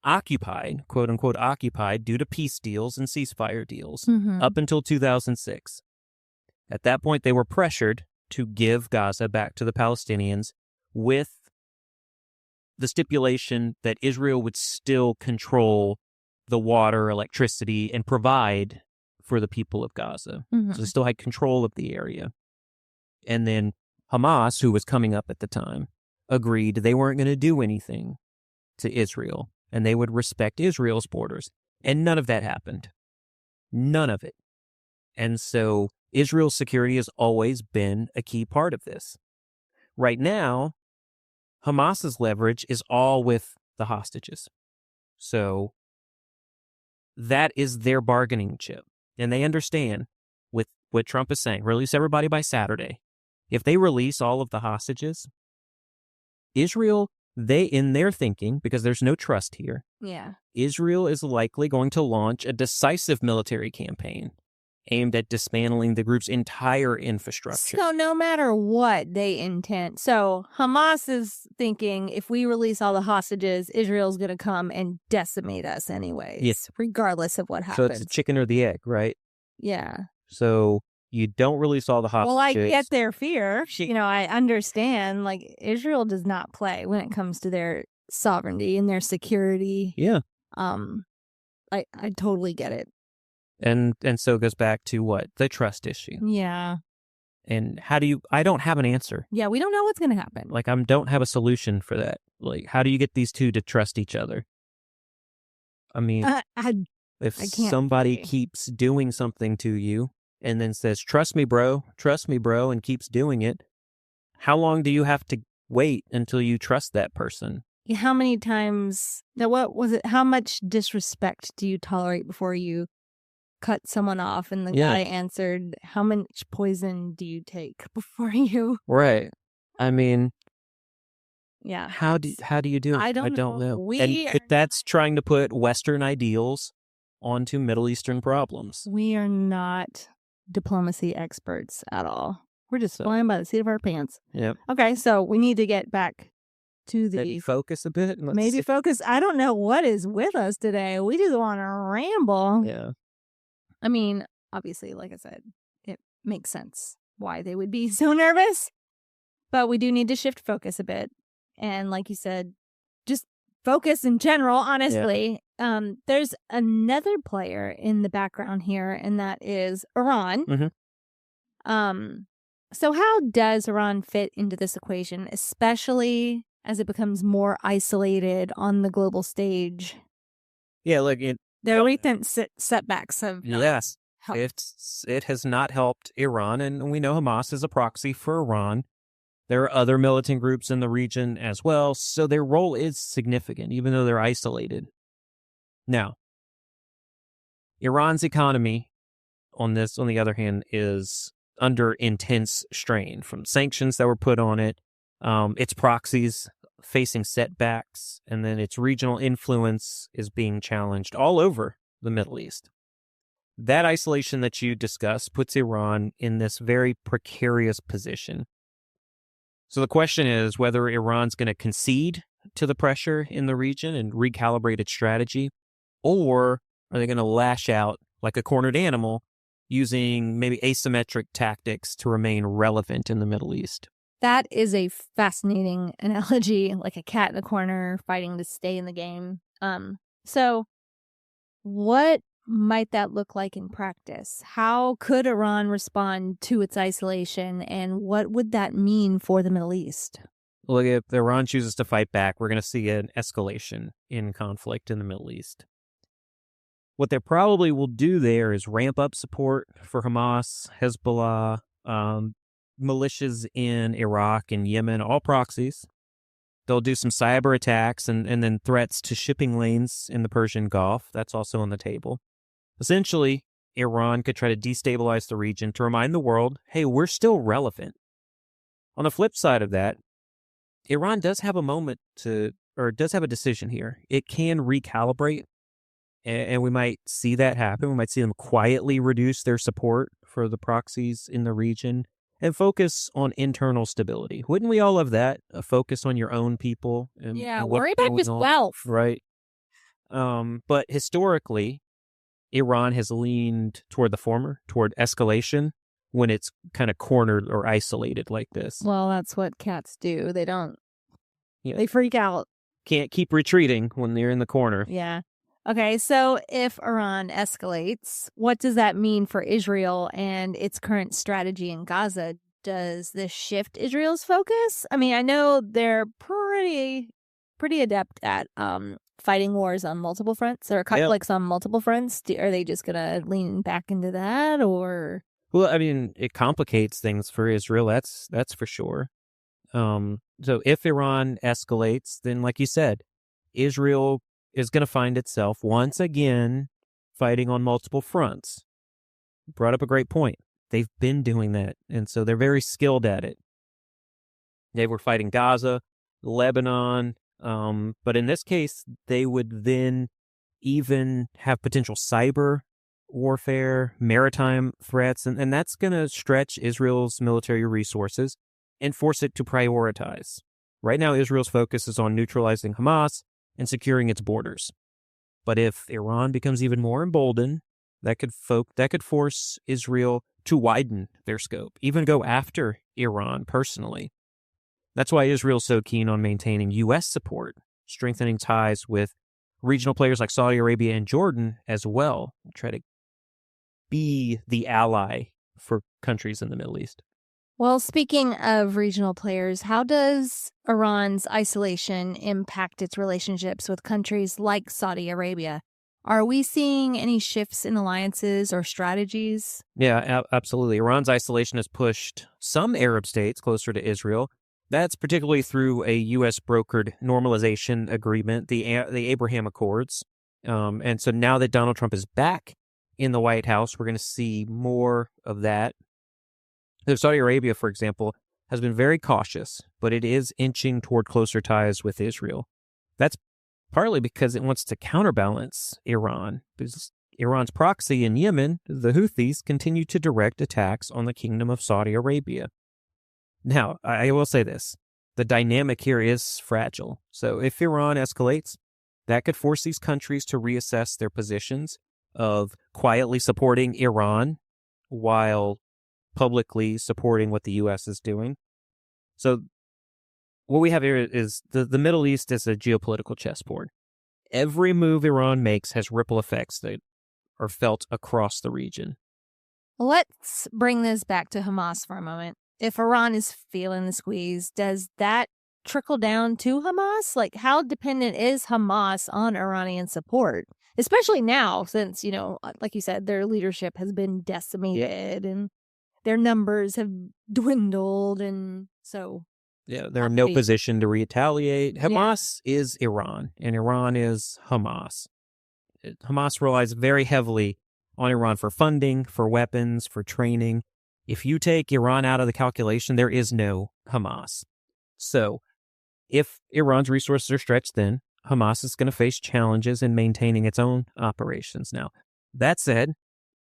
occupied, quote unquote, occupied due to peace deals and ceasefire deals up until 2006. At that point, they were pressured to give Gaza back to the Palestinians with the stipulation that Israel would still control the water, electricity, and provide for the people of Gaza. Mm-hmm. So they still had control of the area. And then Hamas, who was coming up at the time, agreed they weren't going to do anything to Israel, and they would respect Israel's borders. And none of that happened. None of it. And so Israel's security has always been a key part of this. Right now, Hamas's leverage is all with the hostages. So that is their bargaining chip. And they understand with what Trump is saying, release everybody by Saturday. If they release all of the hostages, Israel, in their thinking, because there's no trust here, Israel is likely going to launch a decisive military campaign aimed at dismantling the group's entire infrastructure. So no matter what they intend. So Hamas is thinking if we release all the hostages, Israel's going to come and decimate us anyways, Yes. regardless of what happens. So it's the chicken or the egg, right? Yeah. So you don't release all the hostages. Well, I get their fear. I understand. Like, Israel does not play when it comes to their sovereignty and their security. Yeah. I totally get it. And so it goes back to what? The trust issue. Yeah. And I don't have an answer. Yeah, we don't know what's going to happen. Like, I don't have a solution for that. Like, how do you get these two to trust each other? I mean, if somebody keeps doing something to you and then says, trust me, bro, and keeps doing it, how long do you have to wait until you trust that person? How many times, what was it? How much disrespect do you tolerate before you cut someone off? And the guy answered, how much poison do you take before you? Right. I mean, yeah. How do you do it? I don't know. And that's trying to put Western ideals onto Middle Eastern problems. We are not diplomacy experts at all. We're just flying by the seat of our pants. Yep. Okay, so we need to get back to the... Maybe focus a bit. Focus. I don't know what is with us today. We just want to ramble. Yeah. I mean, obviously, like I said, it makes sense why they would be so nervous. But we do need to shift focus a bit. And like you said, just focus in general, honestly. Yeah. There's another player in the background here, and that is Iran. Mm-hmm. So how does Iran fit into this equation, especially as it becomes more isolated on the global stage? Yeah, look, their recent setbacks have yes, helped. It has not helped Iran, and we know Hamas is a proxy for Iran. There are other militant groups in the region as well, so their role is significant, even though they're isolated. Now, Iran's economy, on the other hand, is under intense strain from sanctions that were put on it, its proxies facing setbacks, and then its regional influence is being challenged all over the Middle East. That isolation that you discussed puts Iran in this very precarious position. So the question is whether Iran's going to concede to the pressure in the region and recalibrate its strategy, or are they going to lash out like a cornered animal using maybe asymmetric tactics to remain relevant in the Middle East? That is a fascinating analogy, like a cat in a corner fighting to stay in the game. So what might that look like in practice? How could Iran respond to its isolation, and what would that mean for the Middle East? Look, if Iran chooses to fight back, we're going to see an escalation in conflict in the Middle East. What they probably will do there is ramp up support for Hamas, Hezbollah, militias in Iraq and Yemen, all proxies. They'll do some cyber attacks and then threats to shipping lanes in the Persian Gulf. That's also on the table. Essentially, Iran could try to destabilize the region to remind the world, hey, we're still relevant. On the flip side of that, Iran does have a decision here. It can recalibrate, and we might see that happen. We might see them quietly reduce their support for the proxies in the region and focus on internal stability. Wouldn't we all love that? A focus on your own people. Worry about yourself. Right. But historically, Iran has leaned toward the former, toward escalation. when it's kind of cornered or isolated like this. Well, that's what cats do. They don't. Yeah. They freak out. Can't keep retreating when they're in the corner. Yeah. Okay, so if Iran escalates, what does that mean for Israel and its current strategy in Gaza? Does this shift Israel's focus? I mean, I know they're pretty adept at fighting wars on multiple fronts or conflicts on multiple fronts. Are they just gonna lean back into that, or? Well, I mean, it complicates things for Israel. That's for sure. So if Iran escalates, then like you said, Israel is going to find itself once again fighting on multiple fronts. Brought up a great point. They've been doing that, and so they're very skilled at it. They were fighting Gaza, Lebanon, but in this case, they would then even have potential cyber warfare, maritime threats, and that's going to stretch Israel's military resources and force it to prioritize. Right now, Israel's focus is on neutralizing Hamas and securing its borders. But if Iran becomes even more emboldened, that could force Israel to widen their scope, even go after Iran personally. That's why Israel's so keen on maintaining U.S. support, strengthening ties with regional players like Saudi Arabia and Jordan as well, try to be the ally for countries in the Middle East. Well, speaking of regional players, how does Iran's isolation impact its relationships with countries like Saudi Arabia? Are we seeing any shifts in alliances or strategies? Yeah, absolutely. Iran's isolation has pushed some Arab states closer to Israel. That's particularly through a U.S.-brokered normalization agreement, the Abraham Accords. And so now that Donald Trump is back in the White House, we're going to see more of that. Saudi Arabia, for example, has been very cautious, but it is inching toward closer ties with Israel. That's partly because it wants to counterbalance Iran, because Iran's proxy in Yemen, the Houthis, continue to direct attacks on the Kingdom of Saudi Arabia. Now, I will say this. The dynamic here is fragile. So if Iran escalates, that could force these countries to reassess their positions of quietly supporting Iran while publicly supporting what the U.S. is doing. So what we have here is the Middle East is a geopolitical chessboard. Every move Iran makes has ripple effects that are felt across the region. Let's bring this back to Hamas for a moment. If Iran is feeling the squeeze, does that trickle down to Hamas? Like, how dependent is Hamas on Iranian support? Especially now, since, like you said, their leadership has been decimated and their numbers have dwindled, and so... Yeah, they're in no position to retaliate. Hamas is Iran, and Iran is Hamas. Hamas relies very heavily on Iran for funding, for weapons, for training. If you take Iran out of the calculation, there is no Hamas. So, if Iran's resources are stretched, then Hamas is going to face challenges in maintaining its own operations. Now, that said,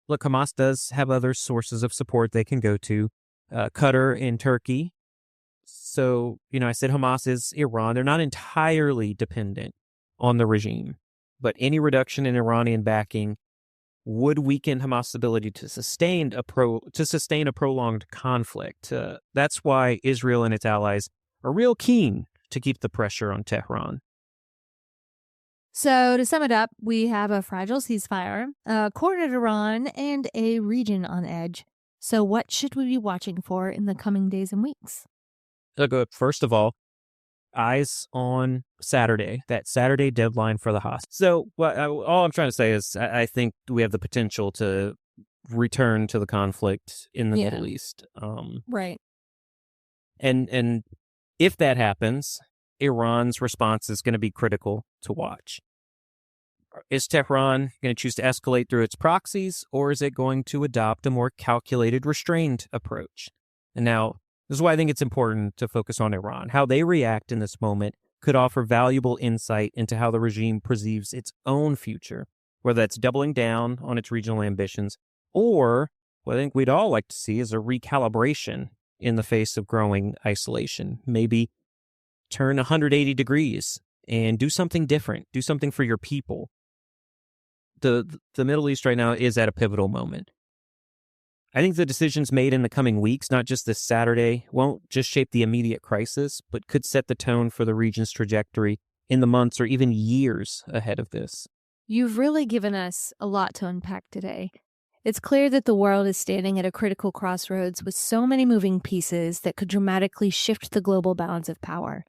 look, Hamas does have other sources of support they can go to. Qatar and Turkey. So, I said Hamas is Iran. They're not entirely dependent on the regime. But any reduction in Iranian backing would weaken Hamas' ability to sustain a prolonged conflict. That's why Israel and its allies are real keen to keep the pressure on Tehran. So to sum it up, we have a fragile ceasefire, a cornered Iran, and a region on edge. So what should we be watching for in the coming days and weeks? First of all, eyes on Saturday, that Saturday deadline for the hostage. So all I'm trying to say is I think we have the potential to return to the conflict in the Middle East. Right. And if that happens, Iran's response is going to be critical to watch. Is Tehran going to choose to escalate through its proxies, or is it going to adopt a more calculated, restrained approach? And now, this is why I think it's important to focus on Iran. How they react in this moment could offer valuable insight into how the regime perceives its own future, whether that's doubling down on its regional ambitions, or what I think we'd all like to see is a recalibration in the face of growing isolation. Maybe turn 180 degrees and do something different, do something for your people. The Middle East right now is at a pivotal moment. I think the decisions made in the coming weeks, not just this Saturday, won't just shape the immediate crisis, but could set the tone for the region's trajectory in the months or even years ahead of this. You've really given us a lot to unpack today. It's clear that the world is standing at a critical crossroads with so many moving pieces that could dramatically shift the global balance of power.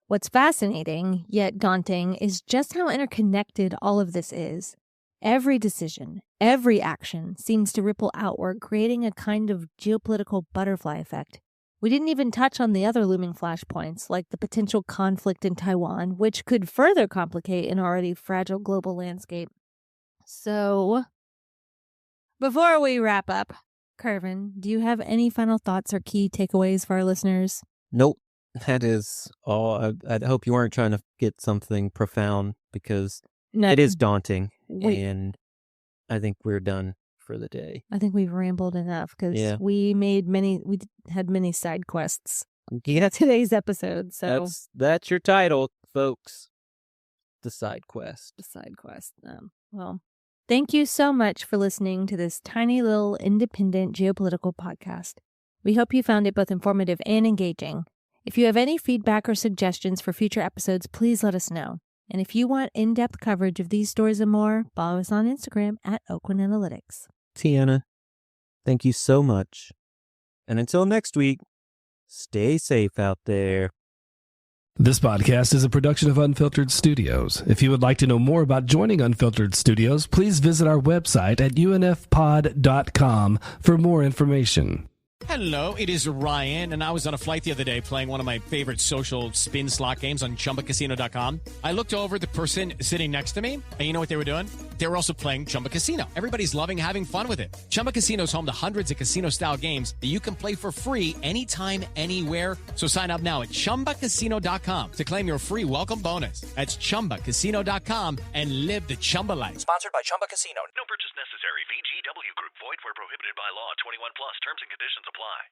What's fascinating, yet daunting, is just how interconnected all of this is. Every decision, every action seems to ripple outward, creating a kind of geopolitical butterfly effect. We didn't even touch on the other looming flashpoints, like the potential conflict in Taiwan, which could further complicate an already fragile global landscape. So, before we wrap up, Kervin, do you have any final thoughts or key takeaways for our listeners? Nope. That is all. I hope you weren't trying to get something profound, because it is daunting. And I think we're done for the day. I think we've rambled enough because we had many side quests. Yeah, today's episode. So that's your title, folks. The side quest. The side quest. Well, thank you so much for listening to this tiny little independent geopolitical podcast. We hope you found it both informative and engaging. If you have any feedback or suggestions for future episodes, please let us know. And if you want in-depth coverage of these stories and more, follow us on Instagram at Oakland Analytics. Tiana, thank you so much. And until next week, stay safe out there. This podcast is a production of Unfiltered Studios. If you would like to know more about joining Unfiltered Studios, please visit our website at unfpod.com for more information. Hello, it is Ryan, and I was on a flight the other day playing one of my favorite social spin slot games on chumbacasino.com. I looked over at the person sitting next to me, and you know what they were doing? They were also playing Chumba Casino. Everybody's loving having fun with it. Chumba Casino is home to hundreds of casino-style games that you can play for free anytime, anywhere. So sign up now at chumbacasino.com to claim your free welcome bonus. That's chumbacasino.com and live the Chumba life. Sponsored by Chumba Casino. No purchase necessary. VGW Group. Void where prohibited by law. 21 plus. Terms and conditions apply.